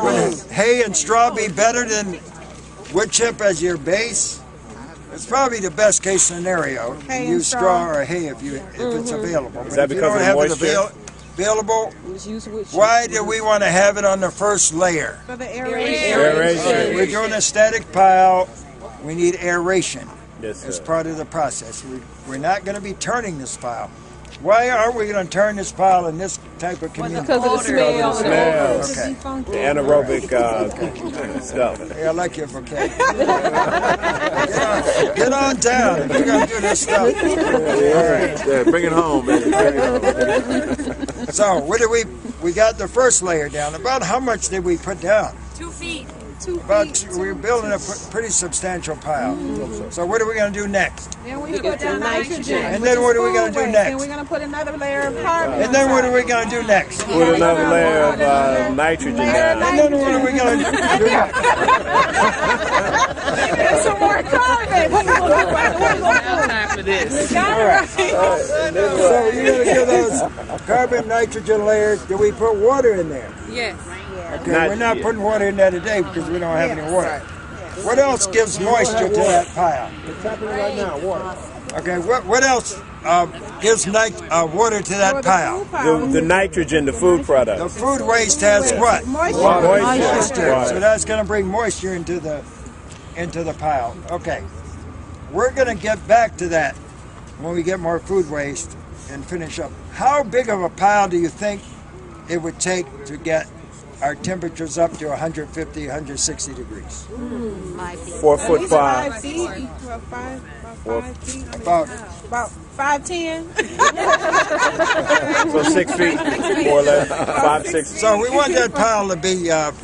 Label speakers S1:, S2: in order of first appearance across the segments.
S1: Would hay and straw be better than wood chip as your base? It's probably the best case scenario. Use straw or hay if it's available.
S2: Is that because of moisture?
S1: Available. Why do we want to have it on the first layer?
S3: For the aeration.
S1: We're doing a static pile. We need aeration
S2: Yes,
S1: as part of the process. We're not going to be turning this pile. Why are we going to turn this pile in this type of community?
S3: Because of the smell.
S1: Okay.
S2: The anaerobic stuff.
S1: Hey, I like your vocab. Get on down if you're going to do this stuff.
S4: Yeah, bring it home, man. Bring it home.
S1: So, what did we got the first layer down. About how much did we put down?
S5: 2 feet.
S1: We're building a pretty substantial pile. So what are we going to do next?
S3: Then we put down nitrogen.
S1: And then what are we going to do next?
S3: And we're going to put another layer of carbon.
S1: And then what are we going to do next?
S2: Put another layer of nitrogen down.
S1: And then what are we going to do next?
S3: Some more carbon.
S5: Time for this.
S1: All right. So you're going to give those carbon nitrogen layers. Do we put water in there?
S5: Yes.
S1: Okay, we're not putting water in there today because we don't have any water. What else gives moisture to that pile?
S4: It's happening right now, water.
S1: Okay, what else gives water to that pile?
S2: The nitrogen, the food product.
S1: The food waste has what?
S3: Moisture.
S1: So that's going to bring moisture into the pile. Okay, we're going to get back to that when we get more food waste and finish up. How big of a pile do you think it would take to get our temperatures up to 150, 160 degrees?
S2: 4 foot 5.
S3: 5 feet.
S1: About
S3: 5'10".
S2: So 6 feet, more or less. 5, 6.
S1: So we want that pile to be about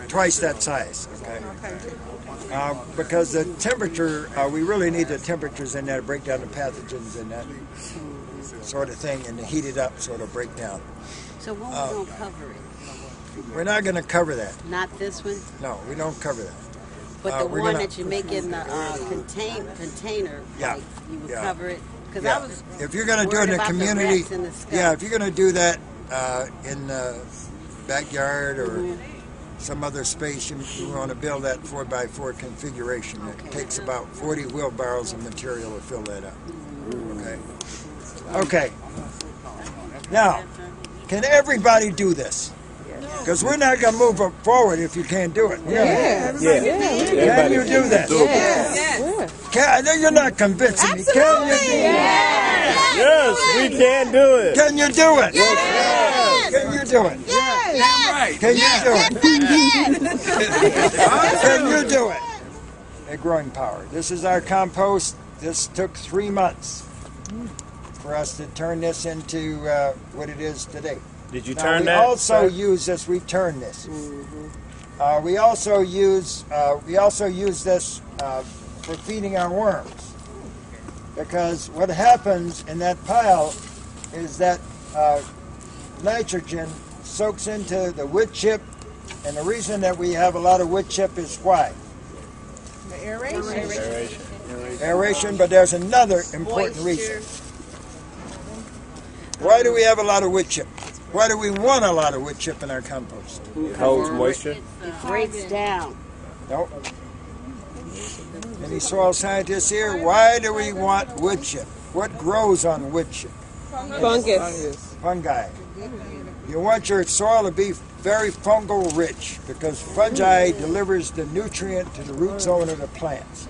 S1: twice that size. Okay. Because the temperature, we really need the temperatures in there to break down the pathogens and that sort of thing, and to heat it up so it'll break down.
S6: So what we don't cover it?
S1: We're not going to cover that.
S6: Not this one?
S1: No, we don't cover that.
S6: But the one that you make in the container,
S1: Yeah.
S6: like, you would
S1: Yeah.
S6: cover it? Because
S1: Yeah.
S6: I was
S1: If you're going to do it in the
S6: about the
S1: community,
S6: rats and the scum.
S1: yeah, if you're going to do that in the backyard or some other space, you want to build that 4x4 configuration. It takes about 40 wheelbarrows of material to fill that up. Okay. Okay. Now, can everybody do this? Because we're not going to move forward if you can't do it.
S2: Yeah.
S1: Can you do that? I know you're not convincing me. Can you do it?
S2: Yes, we can do it.
S1: Can you do it? Yes. Can you do it?
S5: Yes.
S1: Can you do it? Can you do it? A growing power. This is our compost. This took 3 months for us to turn this into what it is today.
S2: Did you
S1: Now,
S2: turn
S1: we
S2: that?
S1: also use this. We turn this. We also use this for feeding our worms, because what happens in that pile is that nitrogen soaks into the wood chip, and the reason that we have a lot of wood chip is why?
S3: The aeration.
S1: Aeration, but there's another important reason. Why do we have a lot of wood chip? Why do we want a lot of wood chip in our compost?
S2: It holds moisture.
S6: It breaks down.
S1: Nope. Any soil scientists here? Why do we want wood chip? What grows on wood chip?
S3: Fungus.
S1: Fungi. You want your soil to be very fungal rich, because fungi delivers the nutrient to the root zone of the plants.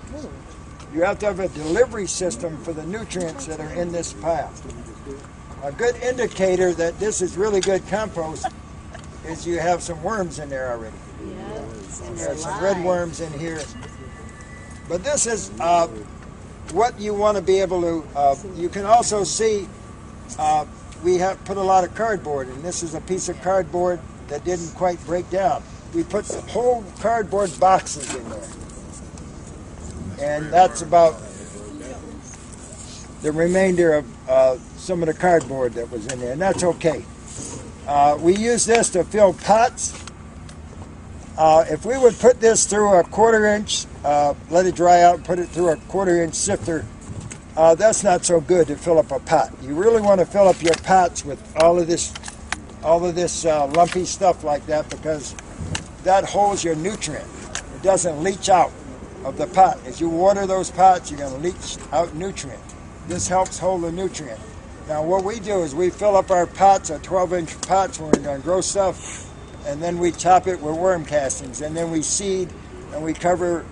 S1: You have to have a delivery system for the nutrients that are in this pile. A good indicator that this is really good compost is you have some worms in there already. There's some red worms in here. But this is what you want to be able to, you can also see we have put a lot of cardboard, and this is a piece of cardboard that didn't quite break down. We put the whole cardboard boxes in there. And that's about the remainder of some of the cardboard that was in there, and that's okay. We use this to fill pots. If we would put this through a 1/4 inch, let it dry out, put it through a 1/4 inch sifter, that's not so good to fill up a pot. You really want to fill up your pots with all of this all of this lumpy stuff like that, because that holds your nutrient. It doesn't leach out of the pot. As you water those pots, you're going to leach out nutrient. This helps hold the nutrient. Now what we do is we fill up our pots, our 12-inch pots, when we're going to grow stuff, and then we top it with worm castings, and then we seed and we cover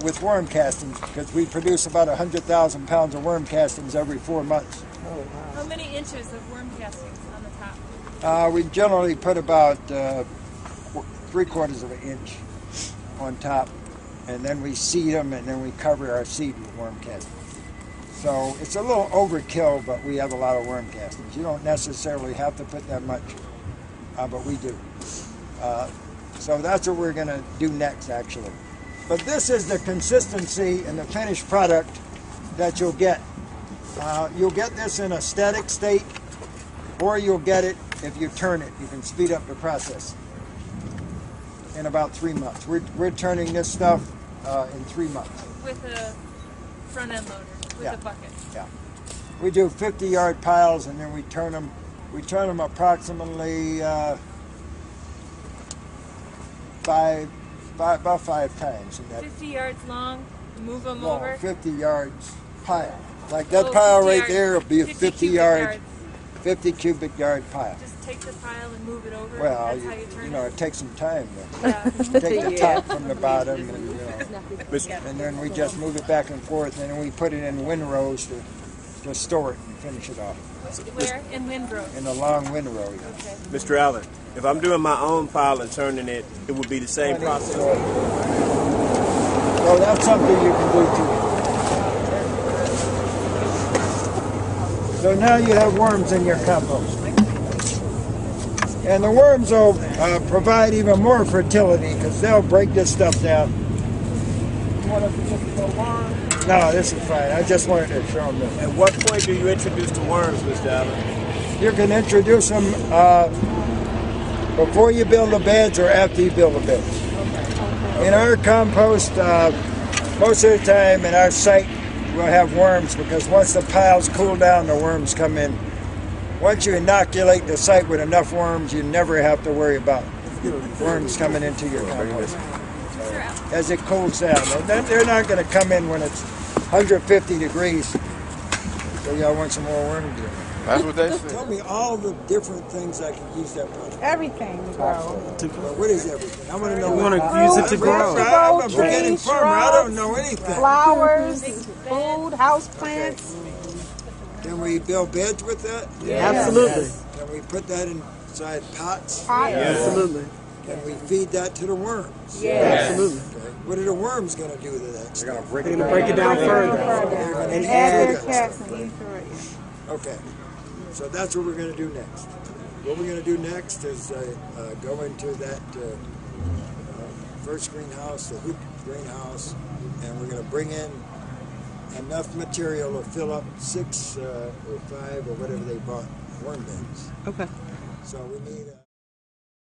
S1: with worm castings, because we produce about 100,000 pounds of worm castings every 4 months.
S7: Oh, wow. How many inches of worm castings on the top?
S1: We generally put about 3/4 of an inch on top, and then we seed them, and then we cover our seed with worm castings. So it's a little overkill, but we have a lot of worm castings. You don't necessarily have to put that much, but we do. So that's what we're going to do next, actually. But this is the consistency and the finished product that you'll get. You'll get this in a static state, or you'll get it if you turn it. You can speed up the process in about 3 months. We're turning this stuff in 3 months.
S7: With a front end loader, with a bucket.
S1: Yeah. We do 50-yard piles, and then we turn them. We turn them approximately about 5 times. In that
S7: 50 yards long, move them
S1: no,
S7: over?
S1: 50 yards pile. Like that pile right there will be a 50 cubic yard pile.
S7: Just take the pile and move it over?
S1: Well,
S7: That's how you turn
S1: you know,
S7: it?
S1: it takes some time.
S7: Yeah.
S1: Take the top from the bottom, and then we just move it back and forth, and then we put it in windrows to store it and finish it off.
S7: Where? In windrows?
S1: In a long windrow. Yeah.
S7: Okay.
S2: Mr. Allen, if I'm doing my own pile and turning it, it would be the same process.
S1: So that's something you can do too. So now you have worms in your compost. And the worms will provide even more fertility, because they'll break this stuff down. No, this is fine. I just wanted to show them this.
S2: At what point do you introduce the worms, Mr. Allen?
S1: You can introduce them before you build the beds or after you build the beds. In our compost, most of the time in our site, we'll have worms, because once the piles cool down, the worms come in. Once you inoculate the site with enough worms, you never have to worry about worms coming into your compost. As it cools down. They're not going to come in when it's 150 degrees. So y'all want some more worms in.
S4: That's what they say.
S1: Tell me all the different things I can use that product.
S3: Everything to grow.
S1: Well, what is everything? I want to know.
S3: You want to use it to grow.
S1: I'm a beginning farmer. I don't know anything.
S3: Flowers, food, house plants.
S1: Can we build beds with that?
S3: Yeah. Absolutely.
S1: Can we put that inside pots?
S3: Absolutely.
S1: Can we feed that to the worms?
S3: Yes.
S1: Absolutely. Okay. What are the worms going to do to that stuff?
S3: They're going to break it down further. And add their cats.
S1: Okay. So that's what we're going to do next. What we're going to do next is go into that first greenhouse, the hoop greenhouse, and we're going to bring in enough material to fill up 6 or 5 or whatever they bought worm beds.
S3: Okay.
S1: So we need